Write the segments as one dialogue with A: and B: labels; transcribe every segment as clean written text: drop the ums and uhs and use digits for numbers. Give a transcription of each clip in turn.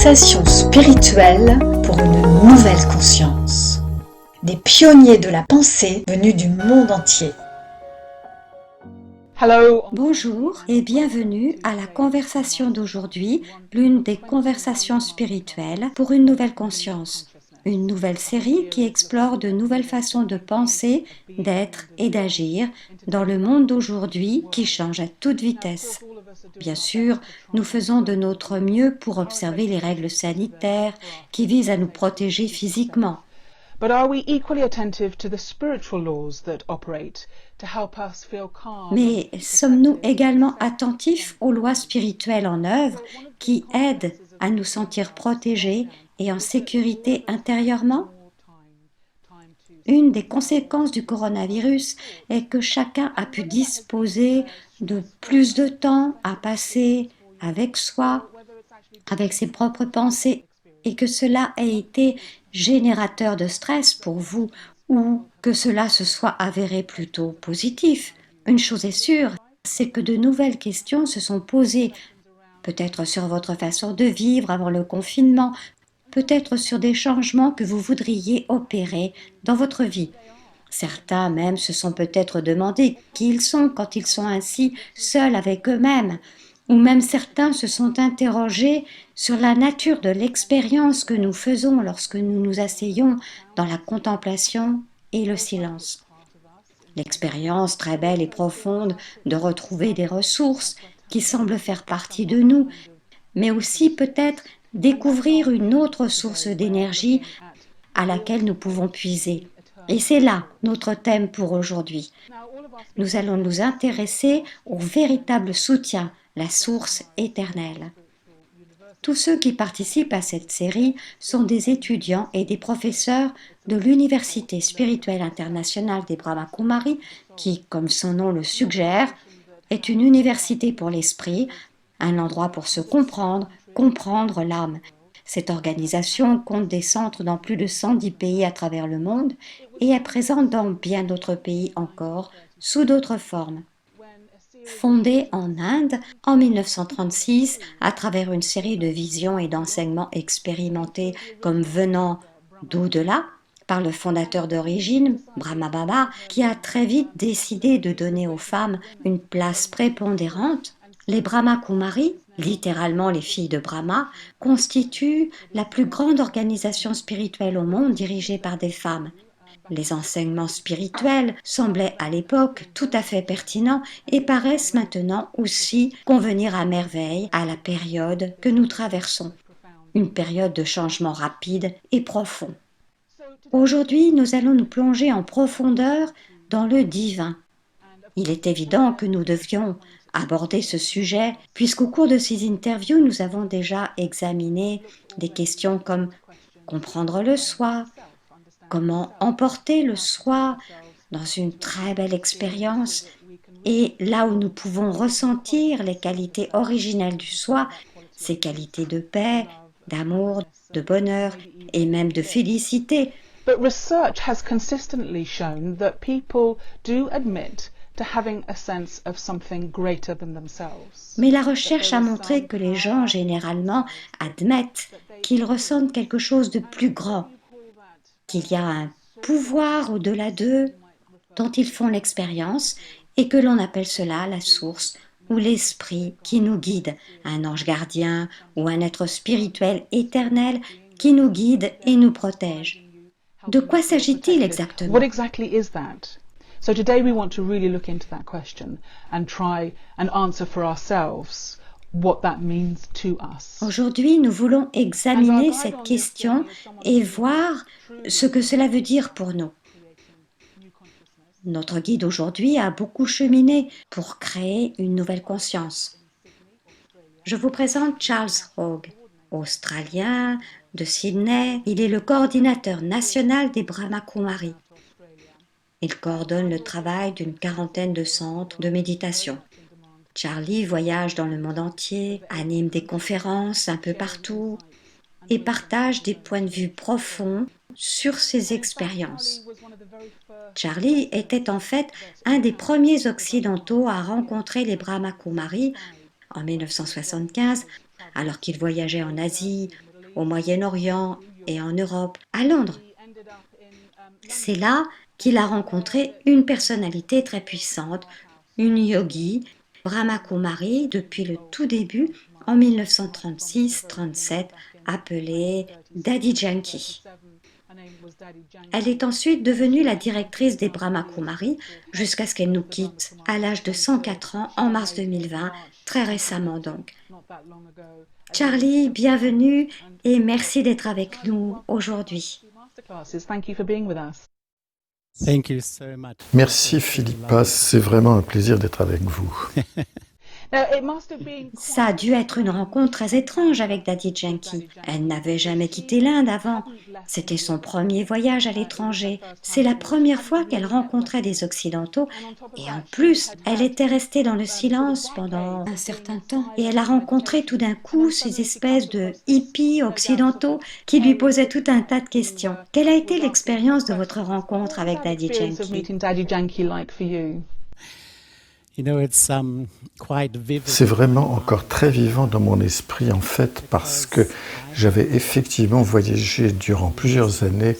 A: conversations spirituelles pour une nouvelle conscience. Des pionniers de la pensée venus du monde entier.
B: Bonjour et bienvenue à la conversation d'aujourd'hui, l'une des conversations spirituelles pour une nouvelle conscience. Une nouvelle série qui explore de nouvelles façons de penser, d'être et d'agir dans le monde d'aujourd'hui qui change à toute vitesse. Bien sûr, nous faisons de notre mieux pour observer les règles sanitaires qui visent à nous protéger physiquement.
C: But are we equally attentive to the spiritual laws that operate to help us feel calm?
B: Mais sommes-nous également attentifs aux lois spirituelles en œuvre qui aident à nous sentir protégés et en sécurité intérieurement? Une des conséquences du coronavirus est que chacun a pu disposer de plus de temps à passer avec soi, avec ses propres pensées, et que cela ait été générateur de stress pour vous ou que cela se soit avéré plutôt positif. Une chose est sûre, c'est que de nouvelles questions se sont posées, peut-être sur votre façon de vivre avant le confinement, peut-être sur des changements que vous voudriez opérer dans votre vie. Certains même se sont peut-être demandé qui ils sont quand ils sont ainsi seuls avec eux-mêmes, ou même certains se sont interrogés sur la nature de l'expérience que nous faisons lorsque nous nous asseyons dans la contemplation et le silence. L'expérience très belle et profonde de retrouver des ressources qui semblent faire partie de nous, mais aussi peut-être découvrir une autre source d'énergie à laquelle nous pouvons puiser. Et c'est là notre thème pour aujourd'hui. Nous allons nous intéresser au véritable soutien, la source éternelle. Tous ceux qui participent à cette série sont des étudiants et des professeurs de l'Université spirituelle internationale des Brahma Kumaris, qui, comme son nom le suggère, est une université pour l'esprit, un endroit pour se comprendre, comprendre l'âme. Cette organisation compte des centres dans plus de 110 pays à travers le monde et est présente dans bien d'autres pays encore, sous d'autres formes. Fondée en Inde en 1936 à travers une série de visions et d'enseignements expérimentés comme venant d'au-delà, par le fondateur d'origine, Brahma Baba, qui a très vite décidé de donner aux femmes une place prépondérante, les Brahma Kumaris, littéralement les filles de Brahma, constituent la plus grande organisation spirituelle au monde dirigée par des femmes. Les enseignements spirituels semblaient à l'époque tout à fait pertinents et paraissent maintenant aussi convenir à merveille à la période que nous traversons, une période de changement rapide et profond. Aujourd'hui, nous allons nous plonger en profondeur dans le divin. Il est évident que nous devions aborder ce sujet, puisqu'au cours de ces interviews, nous avons déjà examiné des questions comme comprendre le soi, comment emporter le soi dans une très belle expérience et là où nous pouvons ressentir les qualités originelles du soi, ces qualités de paix, d'amour, de bonheur et même de félicité.
C: But research has consistently shown that people do admit to having a sense of something greater than themselves.
B: Mais la recherche a montré que les gens généralement admettent qu'ils ressentent quelque chose de plus grand, qu'il y a un pouvoir au-delà d'eux dont ils font l'expérience et que l'on appelle cela la source ou l'esprit qui nous guide, un ange gardien ou un être spirituel éternel qui nous guide et nous protège. De quoi s'agit-il exactement?
C: What exactly is that? So today we want to really look into that question and try and answer for ourselves what that means to us.
B: Aujourd'hui, nous voulons examiner cette question et voir ce que cela veut dire pour nous. Notre guide aujourd'hui a beaucoup cheminé pour créer une nouvelle conscience. Je vous présente Charles Hogg, australien de Sydney. Il est le coordinateur national des Brahma Kumaris. Il coordonne le travail d'une quarantaine de centres de méditation. Charlie voyage dans le monde entier, anime des conférences un peu partout et partage des points de vue profonds sur ses expériences. Charlie était en fait un des premiers occidentaux à rencontrer les Brahma Kumaris en 1975, alors qu'il voyageait en Asie, au Moyen-Orient et en Europe, à Londres. C'est là qu'il a rencontré une personnalité très puissante, une yogi, Brahma Kumari, depuis le tout début, en 1936-37, appelée Daddy Janki. Elle est ensuite devenue la directrice des Brahma Kumari jusqu'à ce qu'elle nous quitte à l'âge de 104 ans en mars 2020, très récemment donc. Charlie, bienvenue et merci d'être avec nous aujourd'hui.
D: Merci Philippa, c'est vraiment un plaisir d'être avec vous.
B: Ça a dû être une rencontre très étrange avec Daddy Janki. Elle n'avait jamais quitté l'Inde avant. C'était son premier voyage à l'étranger. C'est la première fois qu'elle rencontrait des Occidentaux. Et en plus, elle était restée dans le silence pendant un certain temps. Et elle a rencontré tout d'un coup ces espèces de hippies occidentaux qui lui posaient tout un tas de questions. Quelle a été l'expérience de votre rencontre avec Daddy Janki?
D: C'est vraiment encore très vivant dans mon esprit en fait parce que j'avais effectivement voyagé durant plusieurs années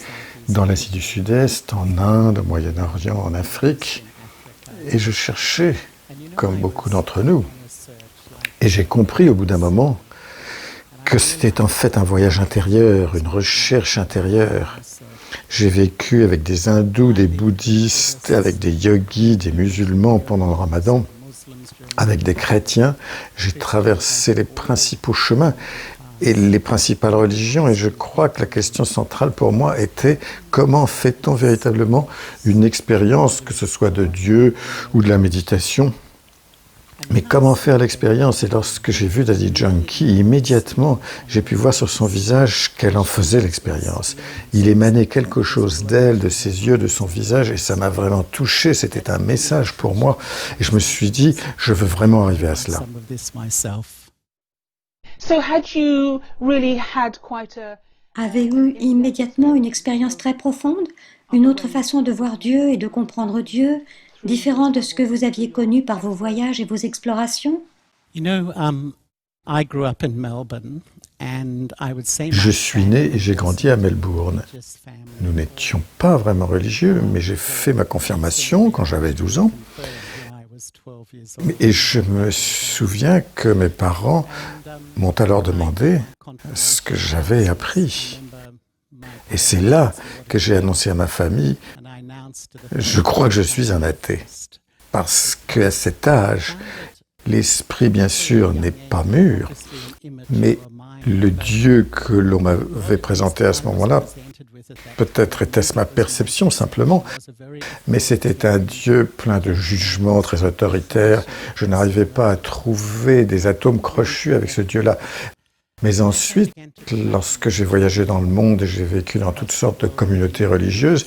D: dans l'Asie du Sud-Est, en Inde, au Moyen-Orient, en Afrique et je cherchais, comme beaucoup d'entre nous, et j'ai compris au bout d'un moment que c'était en fait un voyage intérieur, une recherche intérieure. J'ai vécu avec des hindous, des bouddhistes, avec des yogis, des musulmans pendant le ramadan, avec des chrétiens. J'ai traversé les principaux chemins et les principales religions et je crois que la question centrale pour moi était comment fait-on véritablement une expérience, que ce soit de Dieu ou de la méditation. Mais comment faire l'expérience? Et lorsque j'ai vu Daddy Janki, immédiatement, j'ai pu voir sur son visage qu'elle en faisait l'expérience. Il émanait quelque chose d'elle, de ses yeux, de son visage, et ça m'a vraiment touché. C'était un message pour moi. Et je me suis dit, je veux vraiment arriver à cela.
B: Avez-vous immédiatement une expérience très profonde, une autre façon de voir Dieu et de comprendre Dieu, différente de ce que vous aviez connu par vos voyages et vos explorations?
D: Je suis né et j'ai grandi à Melbourne. Nous n'étions pas vraiment religieux, mais j'ai fait ma confirmation quand j'avais 12 ans. Et je me souviens que mes parents m'ont alors demandé ce que j'avais appris. Et c'est là que j'ai annoncé à ma famille, je crois que je suis un athée. Parce qu'à cet âge, l'esprit, bien sûr, n'est pas mûr, mais le Dieu que l'on m'avait présenté à ce moment-là, peut-être était-ce ma perception simplement, mais c'était un Dieu plein de jugements, très autoritaire. Je n'arrivais pas à trouver des atomes crochus avec ce Dieu-là. Mais ensuite, lorsque j'ai voyagé dans le monde et j'ai vécu dans toutes sortes de communautés religieuses,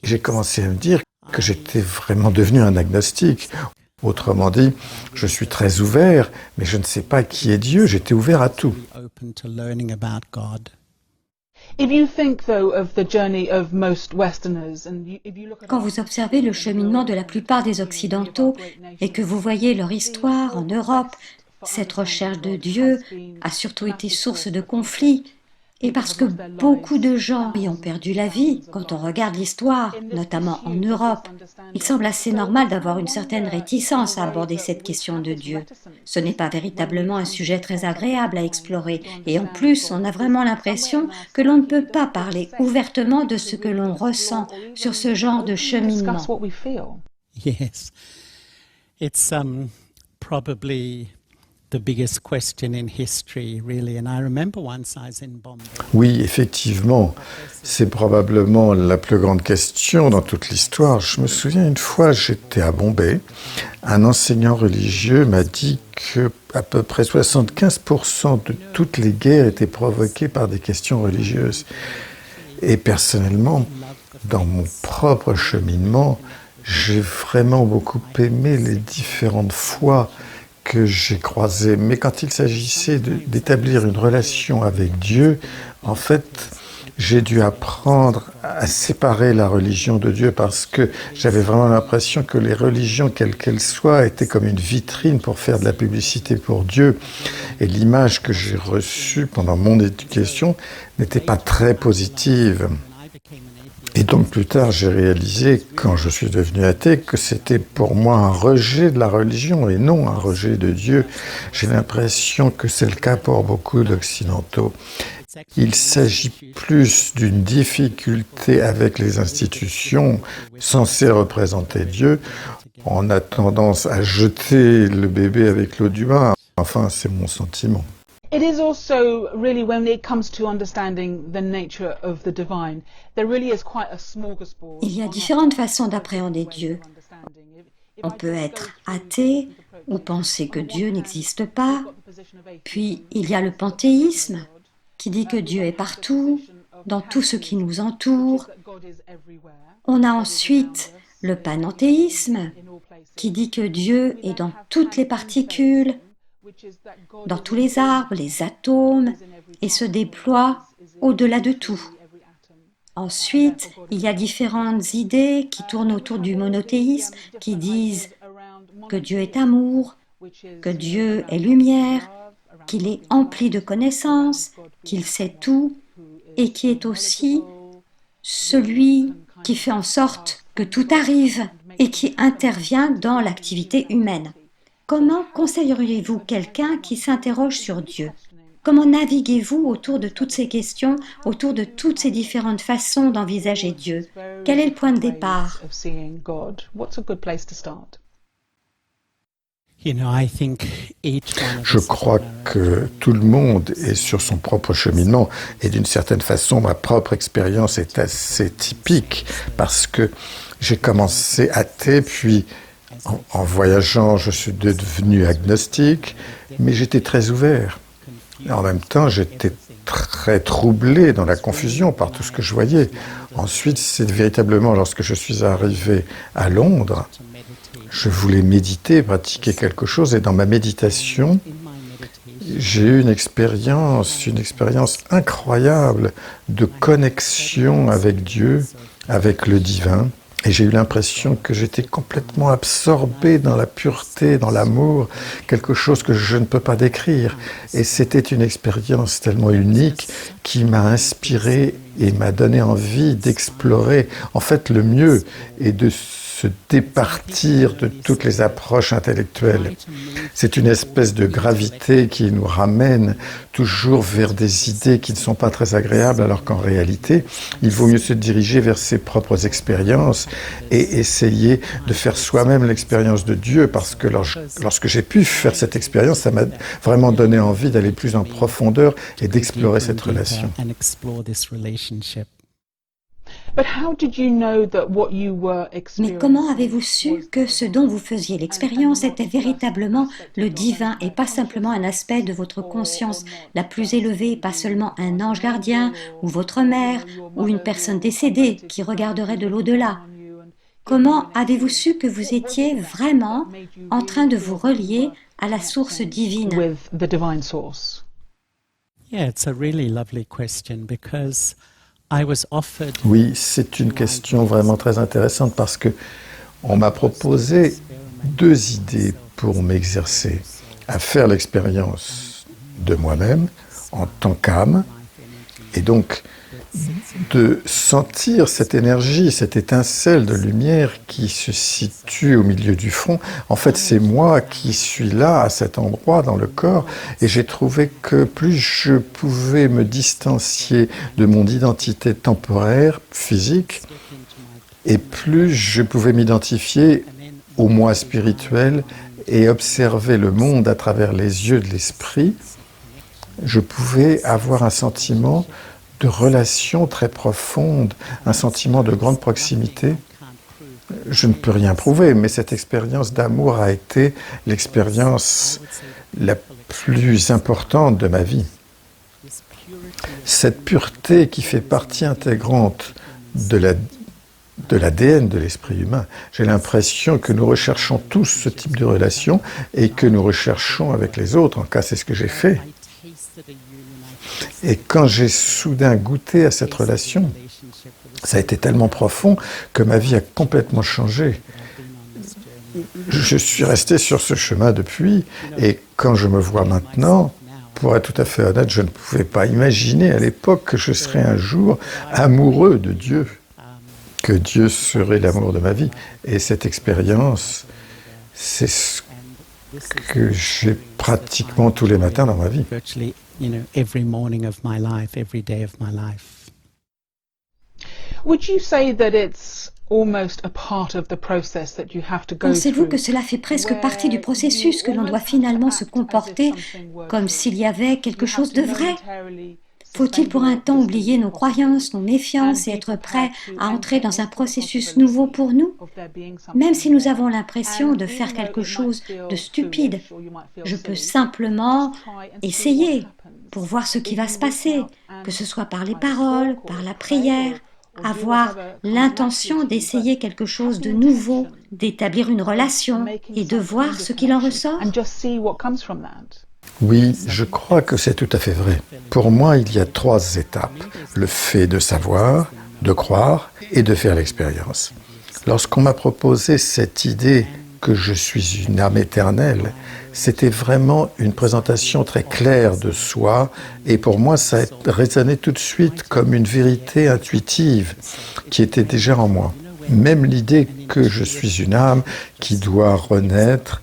D: j'ai commencé à me dire que j'étais vraiment devenu un agnostique. Autrement dit, je suis très ouvert, mais je ne sais pas qui est Dieu, j'étais ouvert à tout.
B: Quand vous observez le cheminement de la plupart des Occidentaux et que vous voyez leur histoire en Europe, cette recherche de Dieu a surtout été source de conflits. Et parce que beaucoup de gens y ont perdu la vie, quand on regarde l'histoire, notamment en Europe, il semble assez normal d'avoir une certaine réticence à aborder cette question de Dieu. Ce n'est pas véritablement un sujet très agréable à explorer, et en plus, on a vraiment l'impression que l'on ne peut pas parler ouvertement de ce que l'on ressent sur ce genre de cheminement.
E: Yes, it's probably the biggest question in history, really. And I remember once I was in Bombay.
D: Oui, effectivement, c'est probablement la plus grande question dans toute l'histoire. Je me souviens une fois, j'étais à Bombay, un enseignant religieux m'a dit que à peu près 75% de toutes les guerres étaient provoquées par des questions religieuses. Et personnellement, dans mon propre cheminement, j'ai vraiment beaucoup aimé les différentes fois que j'ai croisées. Mais quand il s'agissait d'établir une relation avec Dieu, en fait, j'ai dû apprendre à séparer la religion de Dieu parce que j'avais vraiment l'impression que les religions, quelles qu'elles soient, étaient comme une vitrine pour faire de la publicité pour Dieu. Et l'image que j'ai reçue pendant mon éducation n'était pas très positive. Et donc plus tard, j'ai réalisé, quand je suis devenu athée, que c'était pour moi un rejet de la religion et non un rejet de Dieu. J'ai l'impression que c'est le cas pour beaucoup d'Occidentaux. Il s'agit plus d'une difficulté avec les institutions censées représenter Dieu. On a tendance à jeter le bébé avec l'eau du bain. Enfin, c'est mon sentiment.
C: It is also really, when it comes to understanding the nature of the divine, there really is quite a smorgasbord.
B: Il y a différentes façons d'appréhender Dieu. On peut être athée ou penser que Dieu n'existe pas. Puis il y a le panthéisme qui dit que Dieu est partout, dans tout ce qui nous entoure. On a ensuite le panenthéisme qui dit que Dieu est dans toutes les particules, dans tous les arbres, les atomes, et se déploie au-delà de tout. Ensuite, il y a différentes idées qui tournent autour du monothéisme, qui disent que Dieu est amour, que Dieu est lumière, qu'il est empli de connaissances, qu'il sait tout, et qui est aussi celui qui fait en sorte que tout arrive et qui intervient dans l'activité humaine. Comment conseilleriez-vous quelqu'un qui s'interroge sur Dieu? Comment naviguez-vous autour de toutes ces questions, autour de toutes ces différentes façons d'envisager Dieu? Quel est le point de départ?
D: Je crois que tout le monde est sur son propre cheminement et d'une certaine façon, ma propre expérience est assez typique parce que j'ai commencé athée, puis en voyageant, je suis devenu agnostique, mais j'étais très ouvert. Et en même temps, j'étais très troublé dans la confusion par tout ce que je voyais. Ensuite, c'est véritablement lorsque je suis arrivé à Londres, je voulais méditer, pratiquer quelque chose, et dans ma méditation, j'ai eu une expérience incroyable de connexion avec Dieu, avec le divin. Et j'ai eu l'impression que j'étais complètement absorbé dans la pureté, dans l'amour, quelque chose que je ne peux pas décrire. Et c'était une expérience tellement unique qui m'a inspiré et m'a donné envie d'explorer en fait le mieux et de se départir de toutes les approches intellectuelles. C'est une espèce de gravité qui nous ramène toujours vers des idées qui ne sont pas très agréables, alors qu'en réalité, il vaut mieux se diriger vers ses propres expériences et essayer de faire soi-même l'expérience de Dieu, parce que lorsque j'ai pu faire cette expérience, ça m'a vraiment donné envie d'aller plus en profondeur et d'explorer cette relation.
B: Mais comment avez-vous su que ce dont vous faisiez l'expérience était véritablement le divin et pas simplement un aspect de votre conscience la plus élevée, pas seulement un ange gardien ou votre mère ou une personne décédée qui regarderait de l'au-delà? Comment avez-vous su que vous étiez vraiment en train de vous relier à la source divine?
D: Oui, c'est une question vraiment très intéressante parce que on m'a proposé deux idées pour m'exercer à faire l'expérience de moi-même en tant qu'âme et donc de sentir cette énergie, cette étincelle de lumière qui se situe au milieu du front. En fait, c'est moi qui suis là, à cet endroit dans le corps, et j'ai trouvé que plus je pouvais me distancier de mon identité temporaire, physique, et plus je pouvais m'identifier au moi spirituel et observer le monde à travers les yeux de l'esprit, je pouvais avoir un sentiment de relation très profonde, un sentiment de grande proximité. Je ne peux rien prouver, mais cette expérience d'amour a été l'expérience la plus importante de ma vie. Cette pureté qui fait partie intégrante de l'ADN de l'esprit humain. J'ai l'impression que nous recherchons tous ce type de relation et que nous recherchons avec les autres. En cas, c'est ce que j'ai fait. Et quand j'ai soudain goûté à cette relation, ça a été tellement profond que ma vie a complètement changé. Je suis resté sur ce chemin depuis, et quand je me vois maintenant, pour être tout à fait honnête, je ne pouvais pas imaginer à l'époque que je serais un jour amoureux de Dieu, que Dieu serait l'amour de ma vie. Et cette expérience, c'est ce que j'ai pratiquement tous les matins dans ma vie.
E: Virtually, every morning of my life, every day of my life.
C: Would you say that it's almost a part of the process that you have to go
B: Pensez-vous
C: through?
B: que cela fait presque partie du processus que l'on doit finalement se comporter comme s'il y avait quelque chose de vrai? Faut-il pour un temps oublier nos croyances, nos méfiances et être prêt à entrer dans un processus nouveau pour nous? Même si nous avons l'impression de faire quelque chose de stupide, je peux simplement essayer pour voir ce qui va se passer, que ce soit par les paroles, par la prière, avoir l'intention d'essayer quelque chose de nouveau, d'établir une relation et de voir ce qu'il en ressort.
C: And just see what comes from that.
D: Oui, je crois que c'est tout à fait vrai. Pour moi, il y a 3 étapes. Le fait de savoir, de croire et de faire l'expérience. Lorsqu'on m'a proposé cette idée que je suis une âme éternelle, c'était vraiment une présentation très claire de soi, et pour moi, ça a résonné tout de suite comme une vérité intuitive qui était déjà en moi. Même l'idée que je suis une âme qui doit renaître,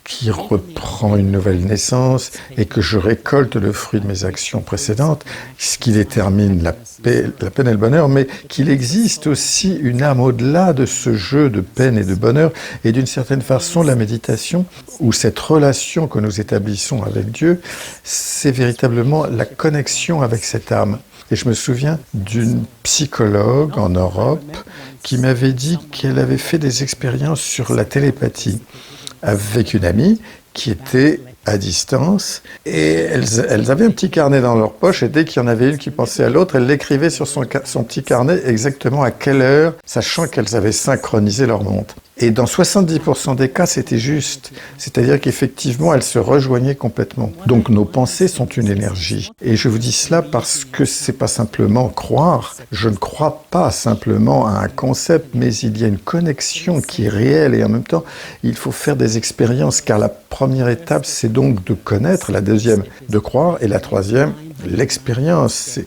D: qui reprend une nouvelle naissance et que je récolte le fruit de mes actions précédentes, ce qui détermine la peine et le bonheur, mais qu'il existe aussi une âme au-delà de ce jeu de peine et de bonheur, et d'une certaine façon, la méditation, ou cette relation que nous établissons avec Dieu, c'est véritablement la connexion avec cette âme. Et je me souviens d'une psychologue en Europe qui m'avait dit qu'elle avait fait des expériences sur la télépathie avec une amie qui était à distance, et elles avaient un petit carnet dans leur poche, et dès qu'il y en avait une qui pensait à l'autre, elles l'écrivaient sur son petit carnet exactement à quelle heure, sachant qu'elles avaient synchronisé leur montre. Et dans 70% des cas, c'était juste. C'est-à-dire qu'effectivement, elles se rejoignaient complètement. Donc nos pensées sont une énergie. Et je vous dis cela parce que c'est pas simplement croire. Je ne crois pas simplement à un concept, mais il y a une connexion qui est réelle, et en même temps, il faut faire des expériences, car la première étape, c'est donc de connaître, la deuxième, de croire, et la troisième, l'expérience.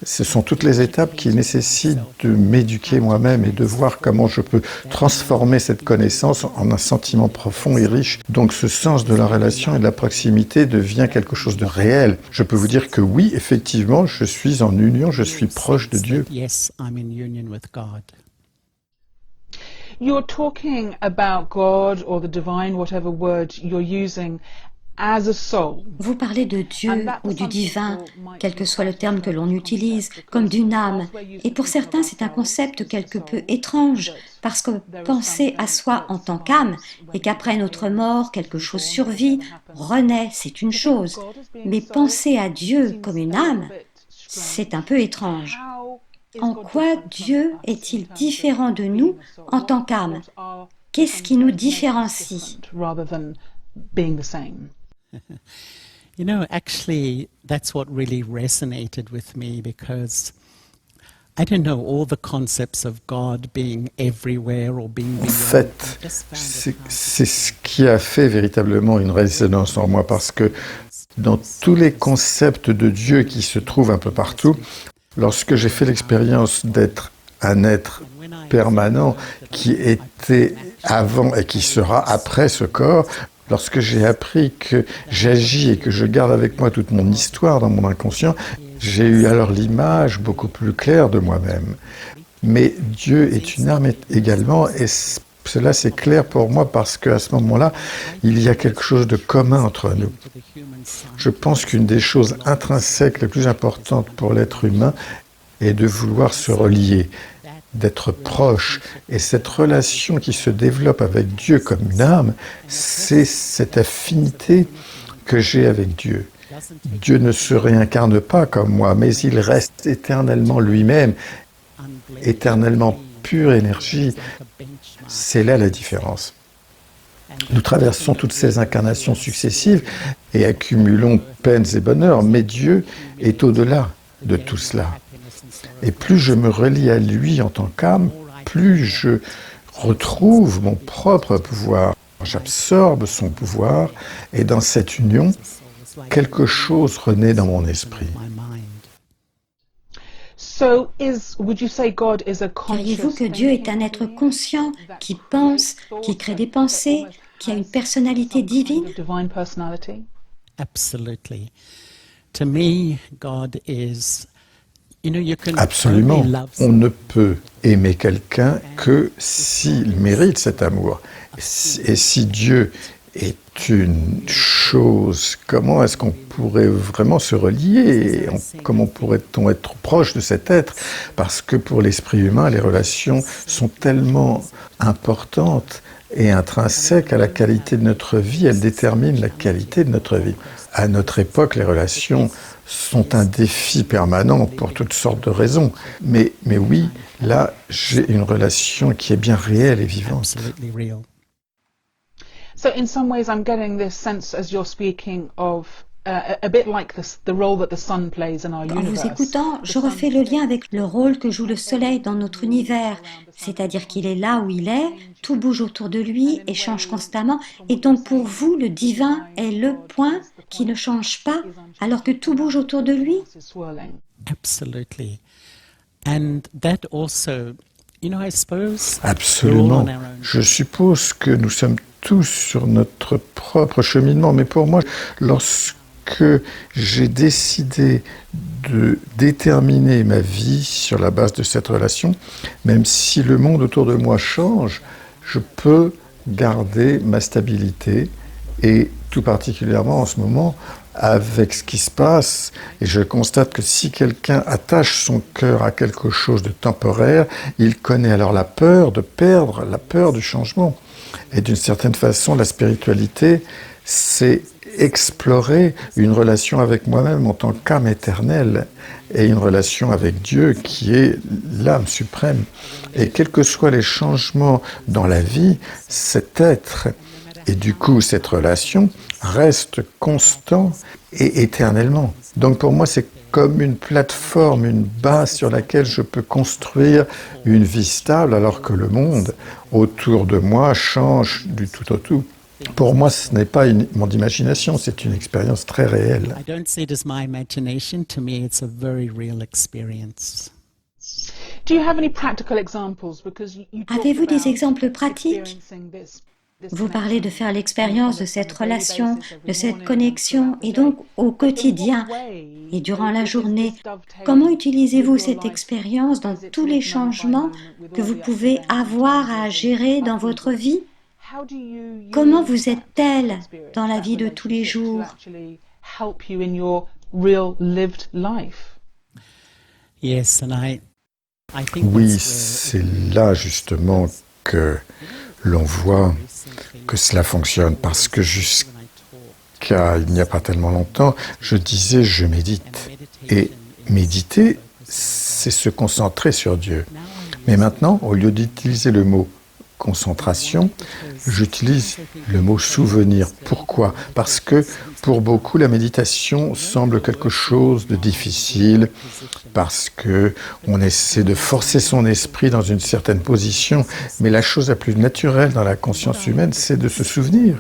D: Ce sont toutes les étapes qui nécessitent de m'éduquer moi-même et de voir comment je peux transformer cette connaissance en un sentiment profond et riche. Donc ce sens de la relation et de la proximité devient quelque chose de réel. Je peux vous dire que oui, effectivement, je suis en union, je suis proche de Dieu.
E: Yes, I'm in union with God.
C: You're talking about God or the divine, whatever word you're using, as a soul.
B: Vous parlez de Dieu ou du divin, quel que soit le terme que l'on utilise, comme d'une âme. Et pour certains, c'est un concept quelque peu étrange, parce que penser à soi en tant qu'âme, et qu'après notre mort, quelque chose survit, renaît, c'est une chose. Mais penser à Dieu comme une âme, c'est un peu étrange. En quoi Dieu est-il différent de nous en tant qu'âme? Qu'est-ce qui nous différencie?
C: Rather than being the same.
E: Actually, that's what really resonated with me, because I don't know, all the concepts of God being everywhere or being
D: En
E: beyond.
D: fait, c'est ce qui a fait véritablement une résonance en moi, parce que dans tous les concepts de Dieu qui se trouvent un peu partout, lorsque j'ai fait l'expérience d'être un être permanent qui était avant et qui sera après ce corps, lorsque j'ai appris que j'agis et que je garde avec moi toute mon histoire dans mon inconscient, j'ai eu alors l'image beaucoup plus claire de moi-même. Mais Dieu est une âme également, et cela c'est clair pour moi parce qu'à ce moment-là, il y a quelque chose de commun entre nous. Je pense qu'une des choses intrinsèques les plus importantes pour l'être humain est de vouloir se relier, d'être proche. Et cette relation qui se développe avec Dieu comme une âme, c'est cette affinité que j'ai avec Dieu. Dieu ne se réincarne pas comme moi, mais il reste éternellement lui-même, éternellement pure énergie. C'est là la différence. Nous traversons toutes ces incarnations successives et accumulons peines et bonheurs, mais Dieu est au-delà de tout cela. Et plus je me relie à lui en tant qu'âme, plus je retrouve mon propre pouvoir. J'absorbe son pouvoir et dans cette union, quelque chose renaît dans mon esprit.
B: Diriez-vous que Dieu est un être conscient, qui pense, qui crée des pensées, qui a une personnalité divine?
E: Absolutely. To me, God is, you can
D: Absolument.
E: only love
D: On ne peut aimer quelqu'un que s'il mérite cet amour. Et si Dieu est une chose, comment est-ce qu'on pourrait vraiment se relier? Comment pourrait-on être proche de cet être? Parce que pour l'esprit humain, les relations sont tellement importantes et intrinsèques à la qualité de notre vie. Elles déterminent la qualité de notre vie. À notre époque, les relations sont un défi permanent pour toutes sortes de raisons. Mais oui, là, j'ai une relation qui est bien réelle et vivante.
E: absolutely real.
C: So in some ways I'm getting this sense as you're speaking of a bit like the role that the sun plays in our
B: En
C: universe.
B: vous écoutant, je refais le lien avec le rôle que joue le Soleil dans notre univers, c'est-à-dire qu'il est là où il est, tout bouge autour de lui et change constamment, et donc pour vous, le divin est le point qui ne change pas, alors que tout bouge autour de lui.
E: Absolutely. And that also, I suppose we're all
D: Absolument.
E: on our own.
D: Je suppose que nous sommes tous sur notre propre cheminement, mais pour moi, lorsque j'ai décidé de déterminer ma vie sur la base de cette relation, même si le monde autour de moi change, je peux garder ma stabilité et tout particulièrement en ce moment avec ce qui se passe, et je constate que si quelqu'un attache son cœur à quelque chose de temporaire, il connaît alors la peur de perdre, la peur du changement. Et d'une certaine façon, la spiritualité, c'est explorer une relation avec moi-même en tant qu'âme éternelle et une relation avec Dieu qui est l'âme suprême. Et quels que soient les changements dans la vie, cet être et du coup cette relation reste constant et éternellement. Donc pour moi, c'est comme une plateforme, une base sur laquelle je peux construire une vie stable alors que le monde autour de moi change du tout au tout. Pour moi, ce n'est pas une mon imagination, c'est une expérience très réelle.
E: I don't see it as my imagination. To me, it's a very real experience.
C: Do you have any practical examples? Because you talked
B: Avez-vous des
C: about
B: exemples pratiques?
C: experiencing this
B: Vous parlez de faire l'expérience de cette relation, de cette connexion, et donc au quotidien et durant la journée. Comment utilisez-vous cette expérience dans tous les changements que vous pouvez avoir à gérer dans votre vie? Comment vous êtes-elle dans la vie de tous les jours?
E: Yes, and I think
D: Oui,
E: that's
D: c'est là justement que l'on voit que cela fonctionne, parce que jusqu'à il n'y a pas tellement longtemps, je disais je médite. Et méditer, c'est se concentrer sur Dieu. Mais maintenant, au lieu d'utiliser le mot concentration, j'utilise le mot souvenir. Pourquoi? Parce que pour beaucoup, la méditation semble quelque chose de difficile, parce que on essaie de forcer son esprit dans une certaine position, mais la chose la plus naturelle dans la conscience humaine, c'est de se souvenir.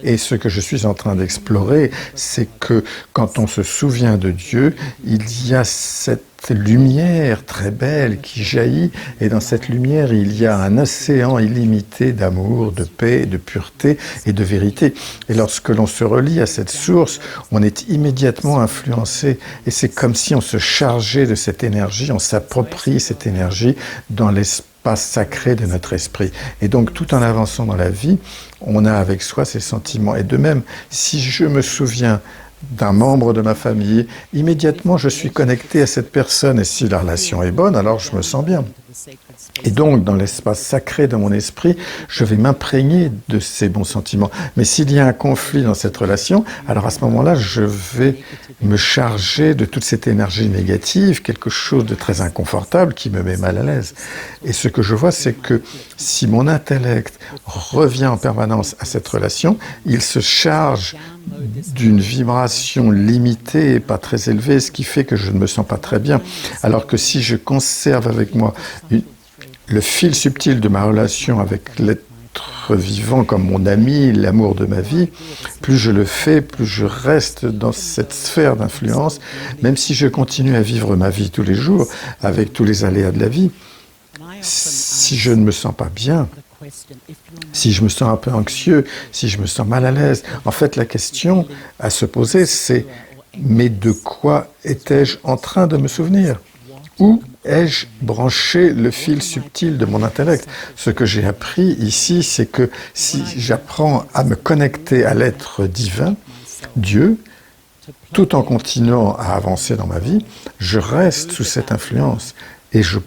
D: Et ce que je suis en train d'explorer, c'est que quand on se souvient de Dieu, il y a cette lumière très belle qui jaillit, et dans cette lumière, il y a un océan illimité d'amour, de paix, de pureté et de vérité. Et lorsque l'on se relie à cette source, on est immédiatement influencé, et c'est comme si on se chargeait de cette énergie, on s'approprie cette énergie dans l'espace sacré de notre esprit. Et donc, tout en avançant dans la vie, on a avec soi ces sentiments. Et de même, si je me souviens d'un membre de ma famille, immédiatement je suis connecté à cette personne, et si la relation est bonne, alors je me sens bien. Et donc, dans l'espace sacré de mon esprit, je vais m'imprégner de ces bons sentiments. Mais s'il y a un conflit dans cette relation, alors à ce moment-là, je vais me charger de toute cette énergie négative, quelque chose de très inconfortable qui me met mal à l'aise. Et ce que je vois, c'est que si mon intellect revient en permanence à cette relation, il se charge d'une vibration limitée et pas très élevée, ce qui fait que je ne me sens pas très bien. Alors que si je conserve avec moi le fil subtil de ma relation avec l'être vivant comme mon ami, l'amour de ma vie, plus je le fais, plus je reste dans cette sphère d'influence, même si je continue à vivre ma vie tous les jours, avec tous les aléas de la vie. Si je ne me sens pas bien, si je me sens un peu anxieux, si je me sens mal à l'aise, en fait la question à se poser c'est mais de quoi étais-je en train de me souvenir ? Où ai-je branché le fil subtil de mon intellect ? Ce que j'ai appris ici, c'est que si j'apprends à me connecter à l'être divin, Dieu, tout en continuant à avancer dans ma vie, je reste sous cette influence. Et je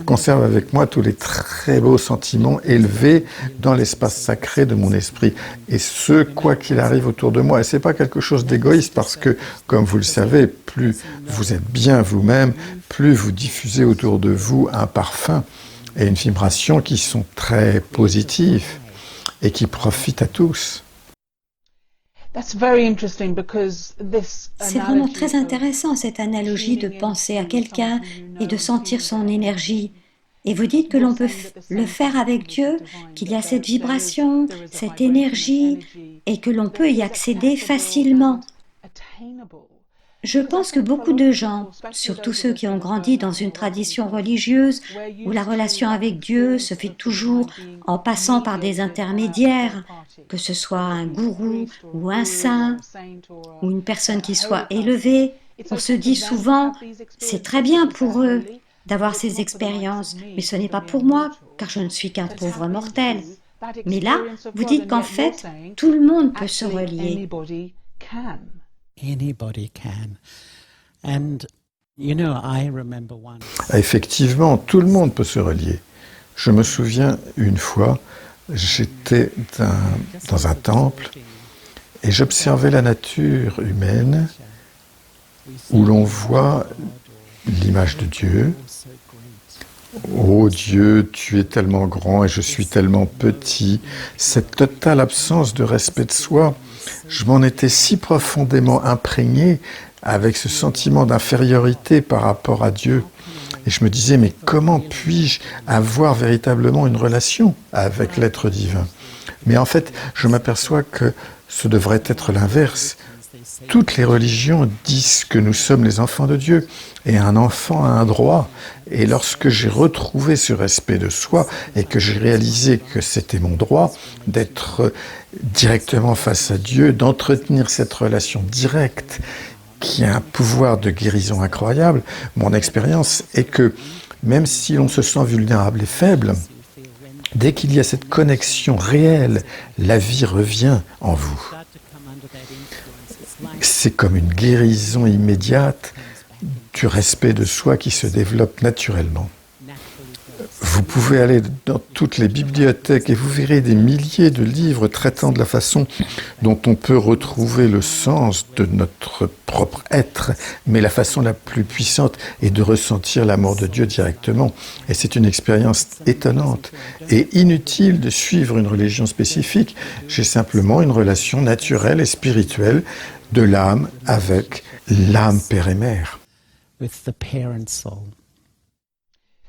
D: conserve avec moi tous les très beaux sentiments élevés dans l'espace sacré de mon esprit. Et ce, quoi qu'il arrive autour de moi. Et ce n'est pas quelque chose d'égoïste parce que, comme vous le savez, plus vous êtes bien vous-même, plus vous diffusez autour de vous un parfum et une vibration qui sont très positives et qui profitent à tous.
B: C'est vraiment très intéressant, cette analogie de penser à quelqu'un et de sentir son énergie. Et vous dites que l'on peut le faire avec Dieu, qu'il y a cette vibration, cette énergie, et que l'on peut y accéder facilement. Je pense que beaucoup de gens, surtout ceux qui ont grandi dans une tradition religieuse où la relation avec Dieu se fait toujours en passant par des intermédiaires, que ce soit un gourou ou un saint ou une personne qui soit élevée, on se dit souvent « c'est très bien pour eux d'avoir ces expériences, mais ce n'est pas pour moi car je ne suis qu'un pauvre mortel ». Mais là, vous dites qu'en fait, tout le monde peut se relier.
E: Anybody can. And, you know, I remember one.
D: Effectivement, tout le monde peut se relier. Je me souviens une fois, j'étais dans un temple et j'observais la nature humaine où l'on voit l'image de Dieu. Oh Dieu, tu es tellement grand et je suis tellement petit. Cette totale absence de respect de soi, je m'en étais si profondément imprégné avec ce sentiment d'infériorité par rapport à Dieu. Et je me disais, mais comment puis-je avoir véritablement une relation avec l'être divin ? Mais en fait, je m'aperçois que ce devrait être l'inverse. Toutes les religions disent que nous sommes les enfants de Dieu et un enfant a un droit. Et lorsque j'ai retrouvé ce respect de soi et que j'ai réalisé que c'était mon droit d'être directement face à Dieu, d'entretenir cette relation directe qui a un pouvoir de guérison incroyable, mon expérience est que même si l'on se sent vulnérable et faible, dès qu'il y a cette connexion réelle, la vie revient en vous. C'est comme une guérison immédiate du respect de soi qui se développe naturellement. Vous pouvez aller dans toutes les bibliothèques et vous verrez des milliers de livres traitant de la façon dont on peut retrouver le sens de notre propre être, mais la façon la plus puissante est de ressentir l'amour de Dieu directement. Et c'est une expérience étonnante et inutile de suivre une religion spécifique. J'ai simplement une relation naturelle et spirituelle de l'âme avec l'âme père et mère.
E: With the parent soul.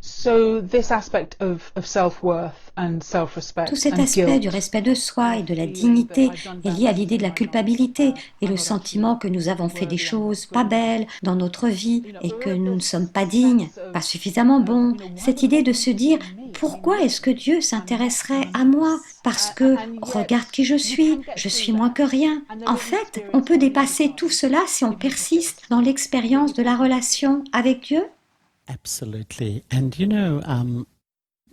C: So this aspect of self-worth and self-respect
B: Tout cet
C: and
B: aspect
C: guilt,
B: du respect de soi et de la dignité est lié à l'idée de la culpabilité et le sentiment que nous avons fait des choses pas belles dans notre vie et que nous ne sommes pas dignes, pas suffisamment bons. Cette idée de se dire « Pourquoi est-ce que Dieu s'intéresserait à moi ? Parce que regarde qui je suis moins que rien. » En fait, on peut dépasser tout cela si on persiste dans l'expérience de la relation avec Dieu.
E: Absolutely. And you know,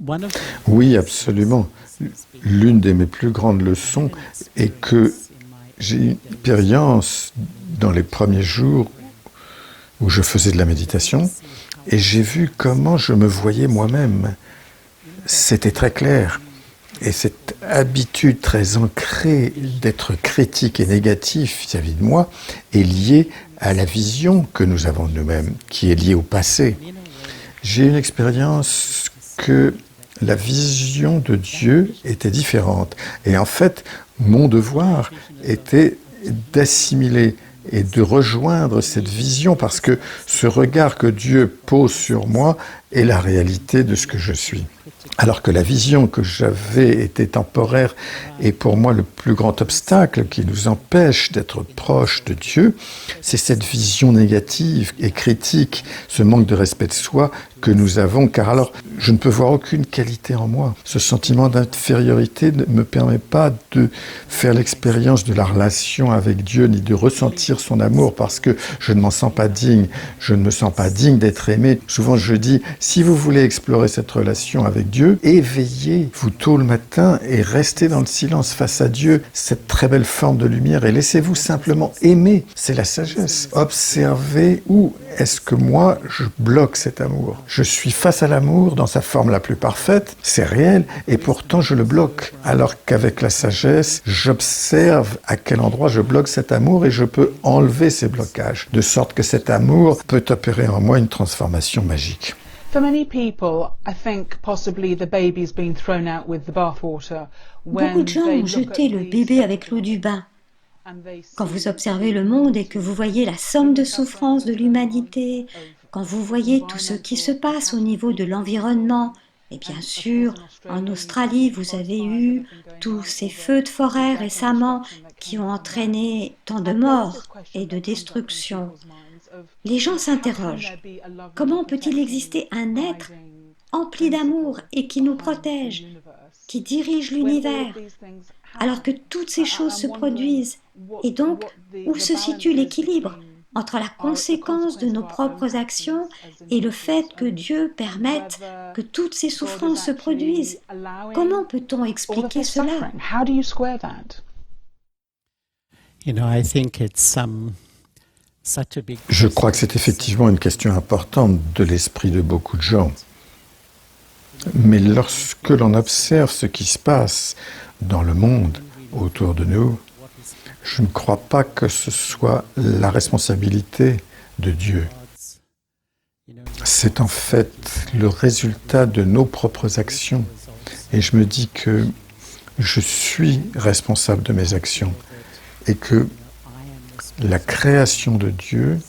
E: one of
D: Oui, absolument. L'une de mes plus grandes leçons est que j'ai eu une expérience dans les premiers jours où je faisais de la méditation, et j'ai vu comment je me voyais moi-même. C'était très clair. Et cette habitude très ancrée d'être critique et négatif vis-à-vis de moi est liée à la vision que nous avons de nous-mêmes, qui est liée au passé. J'ai une expérience que la vision de Dieu était différente. Et en fait, mon devoir était d'assimiler et de rejoindre cette vision parce que ce regard que Dieu pose sur moi est la réalité de ce que je suis. Alors que la vision que j'avais était temporaire et pour moi le plus grand obstacle qui nous empêche d'être proche de Dieu, c'est cette vision négative et critique, ce manque de respect de soi que nous avons, car alors je ne peux voir aucune qualité en moi. Ce sentiment d'infériorité ne me permet pas de faire l'expérience de la relation avec Dieu, ni de ressentir son amour, parce que je ne m'en sens pas digne, je ne me sens pas digne d'être aimé. Souvent je dis, si vous voulez explorer cette relation avec Dieu, éveillez-vous tôt le matin et restez dans le silence face à Dieu, cette très belle forme de lumière, et laissez-vous simplement aimer. C'est la sagesse. Observez où est-ce que moi je bloque cet amour. Je suis face à l'amour dans sa forme la plus parfaite, c'est réel, et pourtant je le bloque. Alors qu'avec la sagesse, j'observe à quel endroit je bloque cet amour et je peux enlever ces blocages, de sorte que cet amour peut opérer en moi une transformation magique.
C: For many people, I think possibly the baby's been thrown out with the bathwater.
B: Beaucoup de gens ont jeté le bébé avec l'eau du bain. Quand vous observez le monde et que vous voyez la somme de souffrances de l'humanité, quand vous voyez tout ce qui se passe au niveau de l'environnement, et bien sûr, en Australie, vous avez eu tous ces feux de forêt récemment qui ont entraîné tant de morts et de destruction. Les gens s'interrogent, comment peut-il exister un être empli d'amour et qui nous protège, qui dirige l'univers, alors que toutes ces choses se produisent? Et donc, où se situe l'équilibre entre la conséquence de nos propres actions et le fait que Dieu permette que toutes ces souffrances se produisent? Comment peut-on expliquer cela?
C: How do you square that?
E: You know, I think it's such a big
D: Je crois que c'est effectivement une question importante de l'esprit de beaucoup de gens. Mais lorsque l'on observe ce qui se passe dans le monde autour de nous, je ne crois pas que ce soit la responsabilité de Dieu. C'est en fait le résultat de nos propres actions. Et je me dis que je suis responsable de mes actions et que la création de Dieu,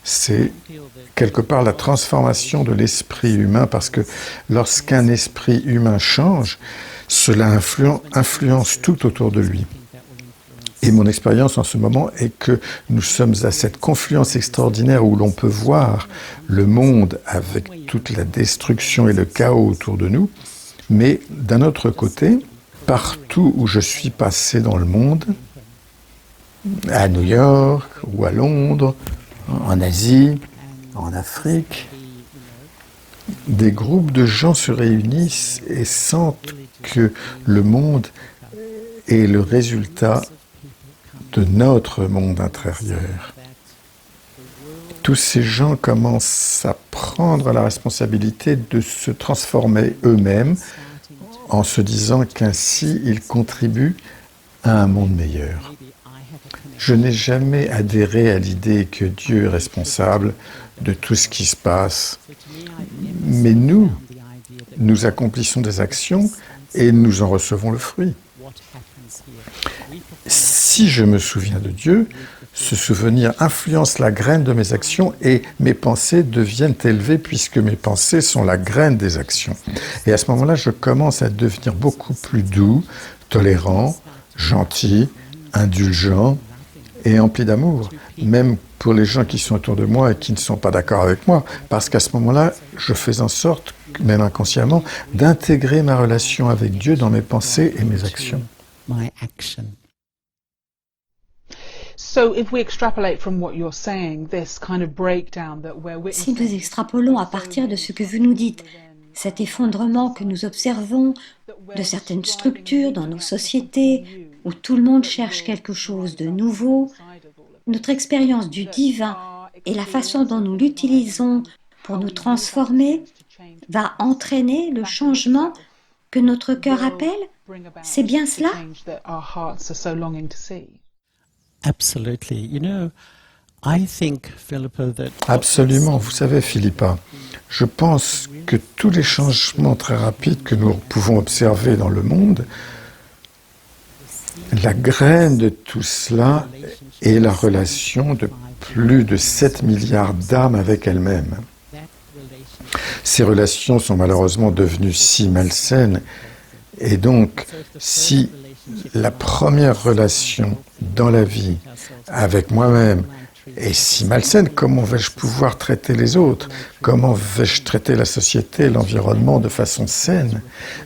D: c'est quelque part la transformation de l'esprit humain, parce que lorsqu'un esprit humain change, cela influence tout autour de lui. Et mon expérience en ce moment est que nous sommes à cette confluence extraordinaire où l'on peut voir le monde avec toute la destruction et le chaos autour de nous, mais d'un autre côté, partout où je suis passé dans le monde, à New York ou à Londres, en Asie, en Afrique, des groupes de gens se réunissent et sentent que le monde est le résultat de notre monde intérieur. Tous ces gens commencent à prendre la responsabilité de se transformer eux-mêmes en se disant qu'ainsi ils contribuent à un monde meilleur. Je n'ai jamais adhéré à l'idée que Dieu est responsable de tout ce qui se passe, mais nous accomplissons des actions et nous en recevons le fruit. Si je me souviens de Dieu, ce souvenir influence la graine de mes actions et mes pensées deviennent élevées puisque mes pensées sont la graine des actions. Et à ce moment-là, je commence à devenir beaucoup plus doux, tolérant, gentil, indulgent et empli d'amour, même pour les gens qui sont autour de moi et qui ne sont pas d'accord avec moi, parce qu'à ce moment-là, je fais en sorte, même inconsciemment, d'intégrer ma relation avec Dieu dans mes pensées et mes actions.
E: my action.
C: So if we extrapolate from what you're saying, this kind of breakdown that we're
B: Si
C: witnessing,
B: nous extrapolons à partir de ce que vous nous dites, cet effondrement que nous observons de certaines structures dans nos sociétés, où tout le monde cherche quelque chose de nouveau, notre expérience du divin et la façon dont nous l'utilisons pour nous transformer, va entraîner le changement que notre cœur appelle? C'est bien cela?
E: Absolutely. You know, I think, Philippa, that
D: Absolument. Vous savez, Philippa, je pense que tous les changements très rapides que nous pouvons observer dans le monde, la graine de tout cela est la relation de plus de 7 milliards d'âmes avec elles-mêmes. Ces relations sont malheureusement devenues si malsaines, et donc si la première relation dans la vie avec moi-même est si malsaine, comment vais-je pouvoir traiter les autres? Comment vais-je traiter la société, l'environnement de façon saine?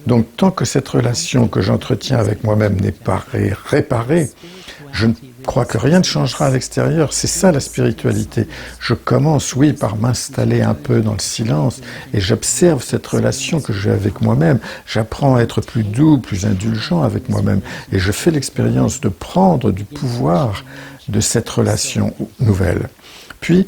D: Donc tant que cette relation que j'entretiens avec moi-même n'est pas réparée, je ne crois que rien ne changera à l'extérieur. C'est ça la spiritualité. Je commence, oui, par m'installer un peu dans le silence et j'observe cette relation que j'ai avec moi-même. J'apprends à être plus doux, plus indulgent avec moi-même et je fais l'expérience de prendre du pouvoir de cette relation nouvelle. Puis,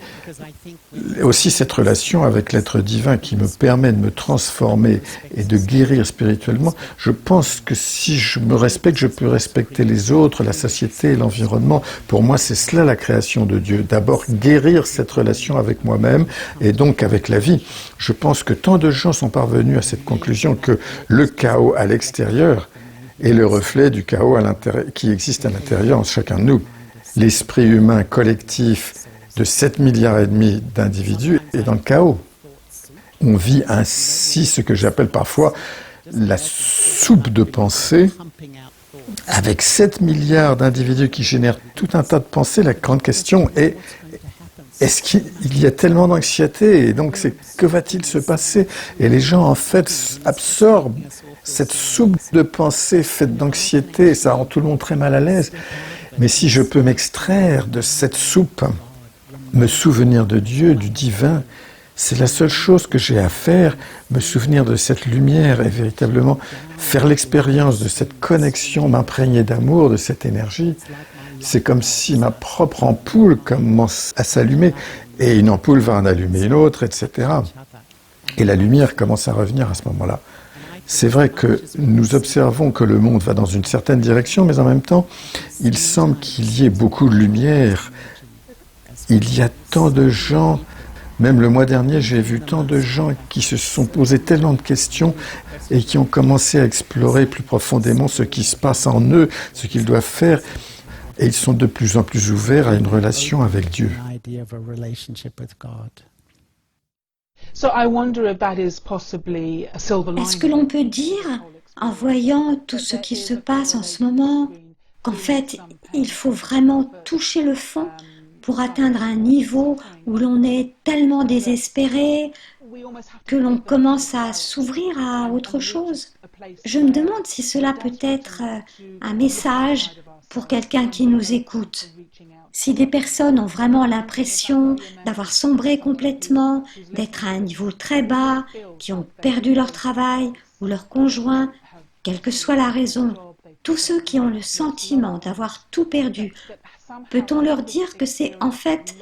D: aussi cette relation avec l'être divin qui me permet de me transformer et de guérir spirituellement. Je pense que si je me respecte, je peux respecter les autres, la société, l'environnement. Pour moi, c'est cela la création de Dieu. D'abord, guérir cette relation avec moi-même et donc avec la vie. Je pense que tant de gens sont parvenus à cette conclusion que le chaos à l'extérieur est le reflet du chaos qui existe à l'intérieur en chacun de nous. L'esprit humain collectif de 7 milliards et demi d'individus est dans le chaos. On vit ainsi ce que j'appelle parfois la soupe de pensée, avec 7 milliards d'individus qui génèrent tout un tas de pensées. La grande question est, est-ce qu'il y a tellement d'anxiété? Et donc, que va-t-il se passer? Et les gens, en fait, absorbent cette soupe de pensée faite d'anxiété, et ça rend tout le monde très mal à l'aise. Mais si je peux m'extraire de cette soupe, me souvenir de Dieu, du divin, c'est la seule chose que j'ai à faire, me souvenir de cette lumière et véritablement faire l'expérience de cette connexion, m'imprégner d'amour, de cette énergie. C'est comme si ma propre ampoule commence à s'allumer et une ampoule va en allumer une autre, etc. Et la lumière commence à revenir à ce moment-là. C'est vrai que nous observons que le monde va dans une certaine direction, mais en même temps, il semble qu'il y ait beaucoup de lumière. Il y a tant de gens, même le mois dernier, j'ai vu tant de gens qui se sont posés tellement de questions et qui ont commencé à explorer plus profondément ce qui se passe en eux, ce qu'ils doivent faire. Et ils sont de plus en plus ouverts à une relation avec Dieu.
B: Est-ce que l'on peut dire, en voyant tout ce qui se passe en ce moment, qu'en fait, il faut vraiment toucher le fond pour atteindre un niveau où l'on est tellement désespéré que l'on commence à s'ouvrir à autre chose? Je me demande si cela peut être un message pour quelqu'un qui nous écoute. Si des personnes ont vraiment l'impression d'avoir sombré complètement, d'être à un niveau très bas, qui ont perdu leur travail ou leur conjoint, quelle que soit la raison, tous ceux qui ont le sentiment d'avoir tout perdu, peut-on leur dire que c'est en fait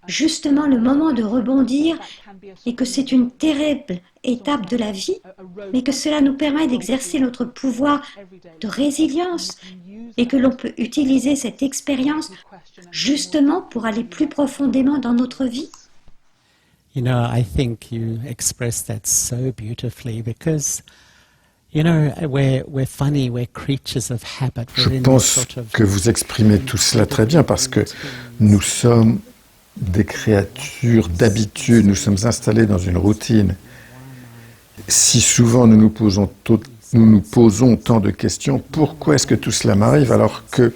B: justement le moment de rebondir et que c'est une terrible étape de la vie, mais que cela nous permet d'exercer notre pouvoir de résilience et que l'on peut utiliser cette expérience justement pour aller plus profondément dans notre vie?
E: You know, I think you expressed that so beautifully because, you know, we're funny, we're creatures of habit.
D: Je pense que vous exprimez tout cela très bien parce que nous sommes des créatures d'habitude, nous sommes installés dans une routine. Si souvent nous nous posons tant de questions, pourquoi est-ce que tout cela m'arrive alors que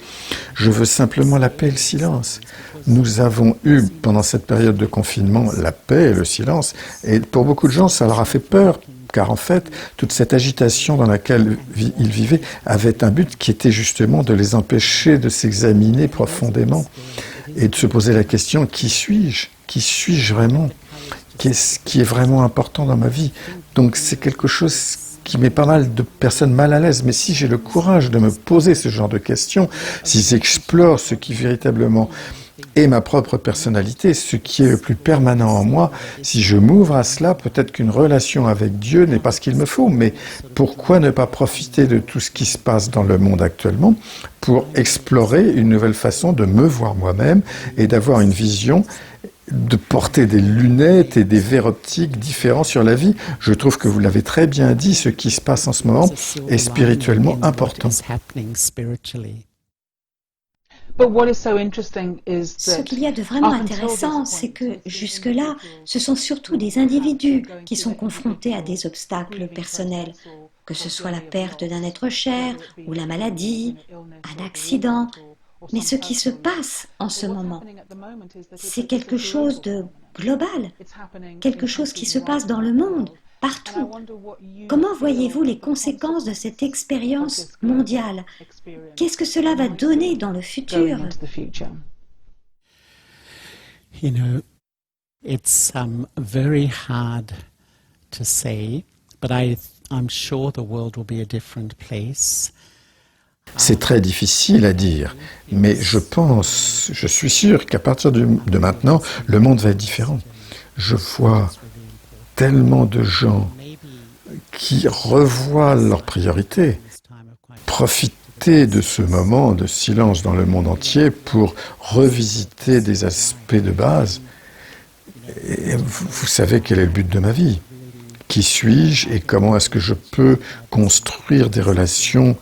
D: je veux simplement la paix et le silence? Nous avons eu pendant cette période de confinement la paix et le silence et pour beaucoup de gens ça leur a fait peur car en fait toute cette agitation dans laquelle ils vivaient avait un but qui était justement de les empêcher de s'examiner profondément et de se poser la question qui suis-je? Qui suis-je vraiment? Qu'est-ce qui est vraiment important dans ma vie? Donc c'est quelque chose qui met pas mal de personnes mal à l'aise. Mais si j'ai le courage de me poser ce genre de questions, si j'explore ce qui véritablement et ma propre personnalité, ce qui est le plus permanent en moi. Si je m'ouvre à cela, peut-être qu'une relation avec Dieu n'est pas ce qu'il me faut, mais pourquoi ne pas profiter de tout ce qui se passe dans le monde actuellement pour explorer une nouvelle façon de me voir moi-même et d'avoir une vision, de porter des lunettes et des verres optiques différents sur la vie. Je trouve que vous l'avez très bien dit, ce qui se passe en ce moment est spirituellement important.
B: Ce qu'il y a de vraiment intéressant, c'est que jusque-là, ce sont surtout des individus qui sont confrontés à des obstacles personnels, que ce soit la perte d'un être cher ou la maladie, un accident. Mais ce qui se passe en ce moment, c'est quelque chose de global, quelque chose qui se passe dans le monde, partout. Comment voyez-vous les conséquences de cette expérience mondiale? Qu'est-ce que cela va donner dans le futur?
E: You know, it's very hard to say, but I'm sure the world will be a different place.
D: C'est très difficile à dire, mais je suis sûr qu'à partir de maintenant, le monde va être différent. Je vois tellement de gens qui revoient leurs priorités, profiter de ce moment de silence dans le monde entier pour revisiter des aspects de base. Et vous savez quel est le but de ma vie? Qui suis-je et comment est-ce que je peux construire des relations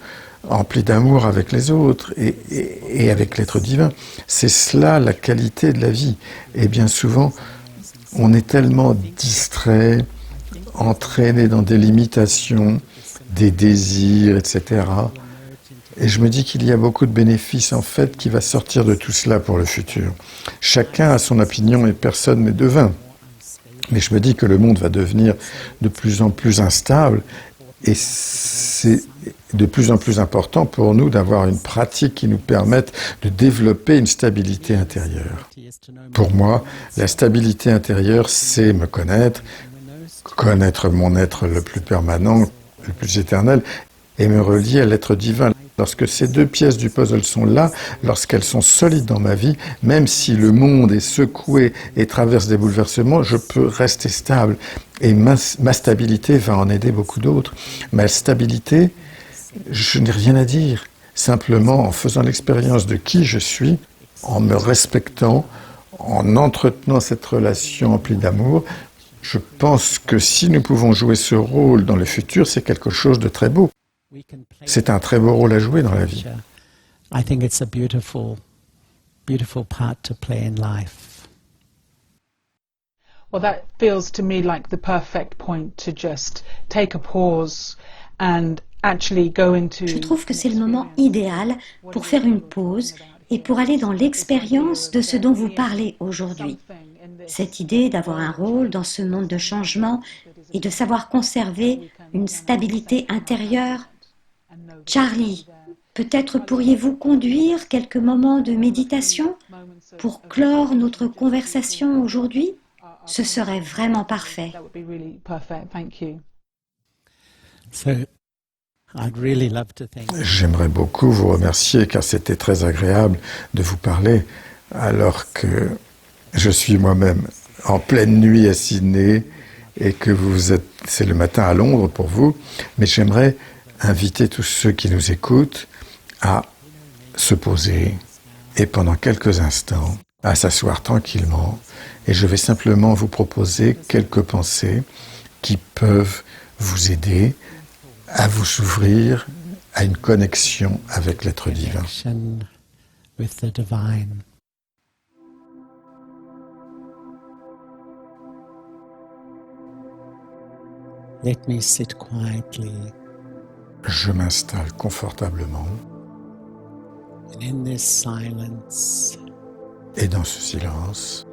D: empli d'amour avec les autres et avec l'être divin? C'est cela la qualité de la vie. Et bien souvent, on est tellement distrait, entraîné dans des limitations, des désirs, etc. Et je me dis qu'il y a beaucoup de bénéfices en fait qui va sortir de tout cela pour le futur. Chacun a son opinion et personne n'est devin. Mais je me dis que le monde va devenir de plus en plus instable et c'est de plus en plus important pour nous d'avoir une pratique qui nous permette de développer une stabilité intérieure. Pour moi, la stabilité intérieure, c'est me connaître, connaître mon être le plus permanent, le plus éternel, et me relier à l'être divin. Lorsque ces deux pièces du puzzle sont là, lorsqu'elles sont solides dans ma vie, même si le monde est secoué et traverse des bouleversements, je peux rester stable. Et ma stabilité va en aider beaucoup d'autres. Ma stabilité, je n'ai rien à dire. Simplement, en faisant l'expérience de qui je suis, en me respectant, en entretenant cette relation emplie d'amour, je pense que si nous pouvons jouer ce rôle dans le futur, c'est quelque chose de très beau. C'est un très beau rôle à jouer dans la vie.
E: I think it's a beautiful part to play in life.
C: Well, that feels to me like the perfect point to just take a pause and actually go into.
B: Je trouve que c'est le moment idéal pour faire une pause et pour aller dans l'expérience de ce dont vous parlez aujourd'hui. Cette idée d'avoir un rôle dans ce monde de changement et de savoir conserver une stabilité intérieure. Charlie, peut-être pourriez-vous conduire quelques moments de méditation pour clore notre conversation aujourd'hui? Ce serait vraiment parfait.
D: J'aimerais beaucoup vous remercier car c'était très agréable de vous parler alors que je suis moi-même en pleine nuit à Sydney et que c'est le matin à Londres pour vous, mais j'aimerais inviter tous ceux qui nous écoutent à se poser et pendant quelques instants à s'asseoir tranquillement et je vais simplement vous proposer quelques pensées qui peuvent vous aider à vous s'ouvrir à une connexion avec l'être divin.
E: Let me sit quietly.
D: Je m'installe confortablement.
E: And in this silence,
D: et dans ce silence,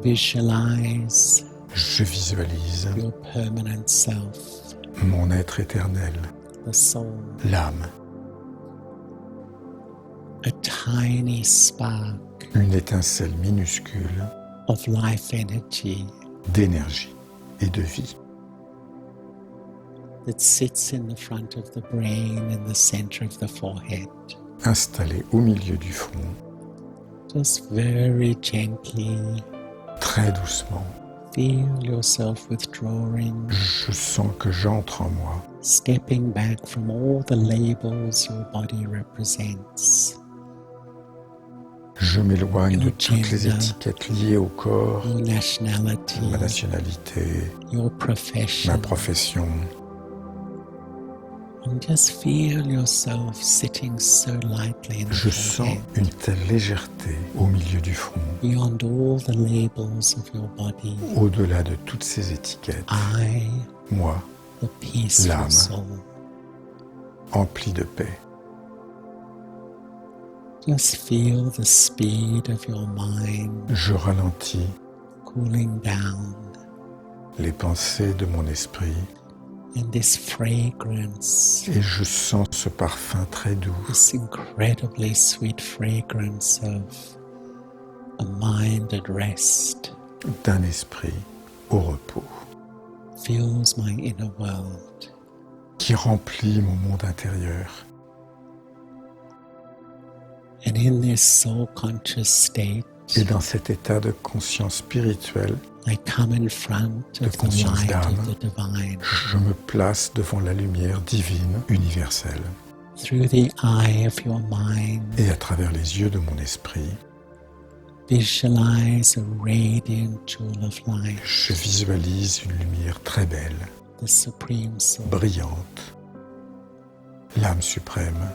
E: visualize
D: je visualise
E: your permanent self,
D: mon être éternel,
E: the soul,
D: l'âme,
E: a tiny spark
D: une étincelle minuscule
E: of life energy
D: d'énergie et de vie
E: that sits in the front of the brain in the center of the forehead.
D: installée au milieu du front,
E: Just very gently
D: très doucement.
E: feel yourself withdrawing,
D: Je sens que j'entre en moi,
E: stepping back from all the labels your body represents.
D: je m'éloigne de
E: Your
D: toutes les
E: gender,
D: étiquettes liées au corps,
E: your nationality,
D: ma nationalité,
E: your
D: ma
E: profession,
D: profession.
E: and just feel yourself sitting so lightly in
D: Je
E: the
D: sens
E: forehead,
D: une telle légèreté au milieu du front,
E: beyond all the labels of your body.
D: au-delà de toutes ces étiquettes.
E: I,
D: Moi,
E: the peaceful
D: L'âme.
E: soul,
D: empli de paix.
E: just feel the speed of your mind
D: Je ralentis
E: cooling down,
D: les pensées de mon esprit
E: and this fragrance,
D: et je sens ce parfum très doux,
E: this incredibly sweet fragrance of a mind at rest,
D: d'un esprit au repos,
E: fills my inner world.
D: qui remplit mon monde intérieur.
E: And in this soul conscious state,
D: Et dans cet état de conscience spirituelle,
E: I come in front
D: de
E: of the
D: conscience
E: light
D: d'âme,
E: of the divine,
D: je me place devant la lumière divine universelle.
E: through the eye of your mind.
D: Et à travers les yeux de mon esprit,
E: Visualize a radiant jewel of light,
D: je visualise une lumière très belle,
E: the supreme soul,
D: brillante, l'âme suprême,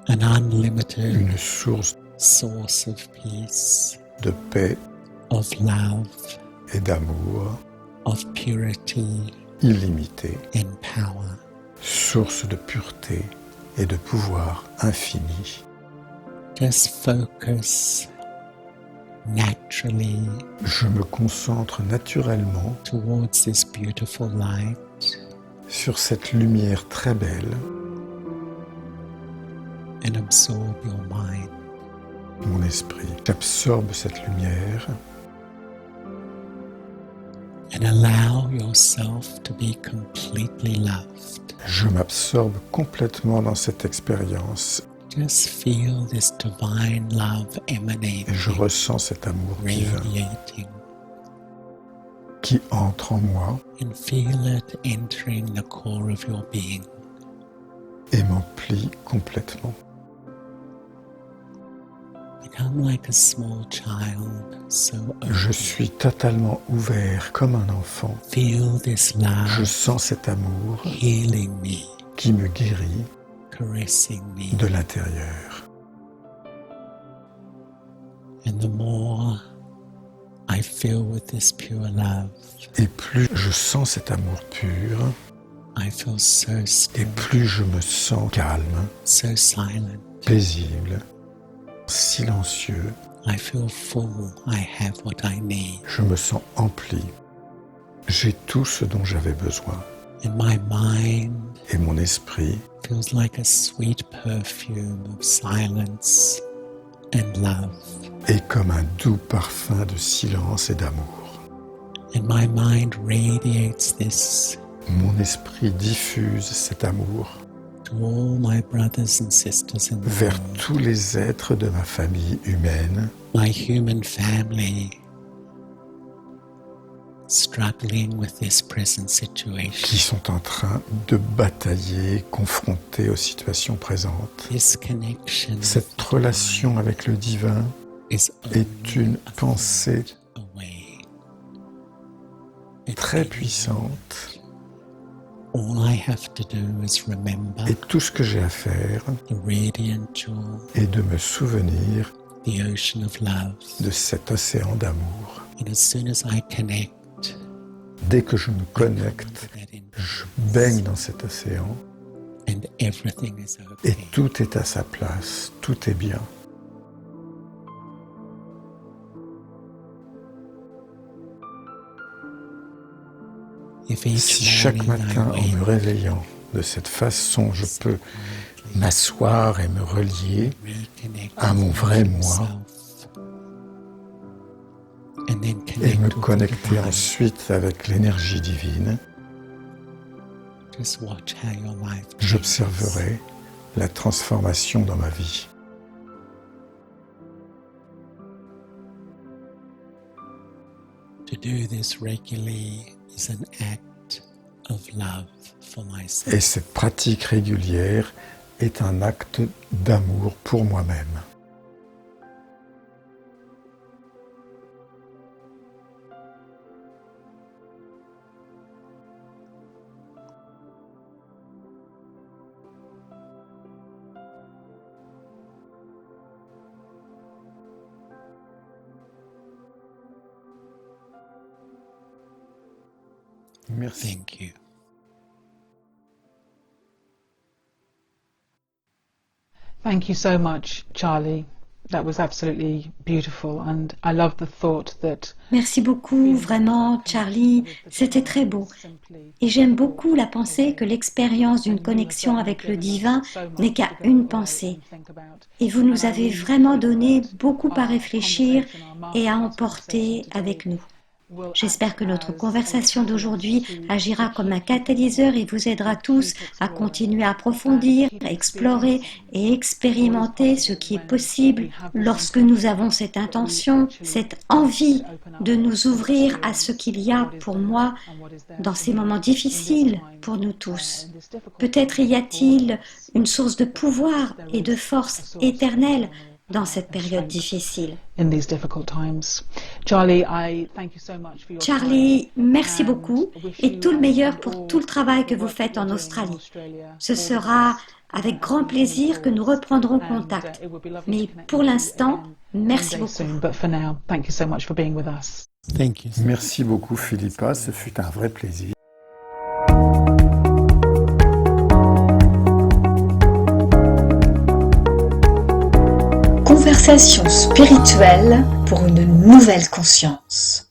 E: an unlimited
D: une source
E: source of peace,
D: de paix
E: of love,
D: et d'amour
E: of purity
D: illimitée,
E: and power.
D: source de pureté et de pouvoir infini.
E: Just focus naturally
D: Je me concentre naturellement
E: towards this beautiful light
D: sur cette lumière très belle,
E: and absorb your mind.
D: mon esprit. J'absorbe cette lumière
E: And allow yourself to be completely loved.
D: je m'absorbe complètement dans cette expérience
E: Just feel this divine love emanating,
D: et je ressens cet amour divin
E: radiating,
D: qui entre en moi
E: and feel it entering the core of your being.
D: et m'emplit complètement.
E: Become like a small child, so
D: Je
E: open.
D: suis totalement ouvert comme un enfant.
E: Feel this
D: Je
E: love
D: sens cet amour
E: healing me,
D: qui me guérit
E: caressing me.
D: de l'intérieur.
E: And the more I fill with this pure love,
D: Et plus je sens cet amour pur,
E: I feel so
D: et
E: still,
D: plus je me sens calme,
E: so silent.
D: paisible, silencieux.
E: I feel full. I have what I need.
D: Je me sens empli. J'ai tout ce dont j'avais besoin.
E: And my mind
D: Et mon esprit
E: feels like a sweet perfume of silence and love.
D: est comme un doux parfum de silence et d'amour.
E: And my mind radiates this
D: Mon esprit diffuse cet amour
E: to all my brothers and sisters in the
D: vers
E: world,
D: tous les êtres de ma famille humaine,
E: my human family, struggling with this present
D: qui
E: situation.
D: sont en train de batailler, confrontés aux situations présentes.
E: This connection
D: Cette relation avec le divin
E: is
D: est une pensée
E: away. It
D: très
E: really
D: puissante.
E: All I have to do is remember
D: Et tout ce que j'ai à faire
E: the radiant jewel,
D: est de me souvenir
E: the ocean of love.
D: de cet océan d'amour.
E: And as soon as I connect,
D: Dès que je me connecte,
E: that in,
D: je baigne dans cet océan
E: and everything is
D: et
E: okay.
D: tout est à sa place, tout est bien.
E: If each
D: Si chaque
E: morning I
D: matin, en
E: wake
D: me réveillant de cette façon, je peux m'asseoir et me relier
E: reconnect
D: à mon
E: with
D: vrai moi
E: myself, and then
D: et
E: connect
D: me
E: with the
D: connecter
E: divine,
D: ensuite avec l'énergie divine,
E: just watch how your life changes.
D: j'observerai la transformation dans ma vie.
E: To do this regularly is an act of love for myself.
D: Et cette pratique régulière est un acte d'amour pour moi-même. Merci.
E: Thank you.
C: Thank you so much, Charlie. That was absolutely beautiful, and I love the thought that
B: Merci beaucoup, vraiment, Charlie. C'était très beau. Et j'aime beaucoup la pensée que l'expérience d'une connexion avec le divin n'est qu'à une pensée. Et vous nous avez vraiment donné beaucoup à réfléchir et à emporter avec nous. J'espère que notre conversation d'aujourd'hui agira comme un catalyseur et vous aidera tous à continuer à approfondir, à explorer et expérimenter ce qui est possible lorsque nous avons cette intention, cette envie de nous ouvrir à ce qu'il y a pour moi dans ces moments difficiles pour nous tous. Peut-être y a-t-il une source de pouvoir et de force éternelle dans cette période difficile. Charlie, merci beaucoup et tout le meilleur pour tout le travail que vous faites en Australie. Ce sera avec grand plaisir que nous reprendrons contact. Mais pour l'instant, merci beaucoup.
E: Thank you.
D: Merci beaucoup Philippa, ce fut un vrai plaisir.
A: Conversation spirituelle pour une nouvelle conscience.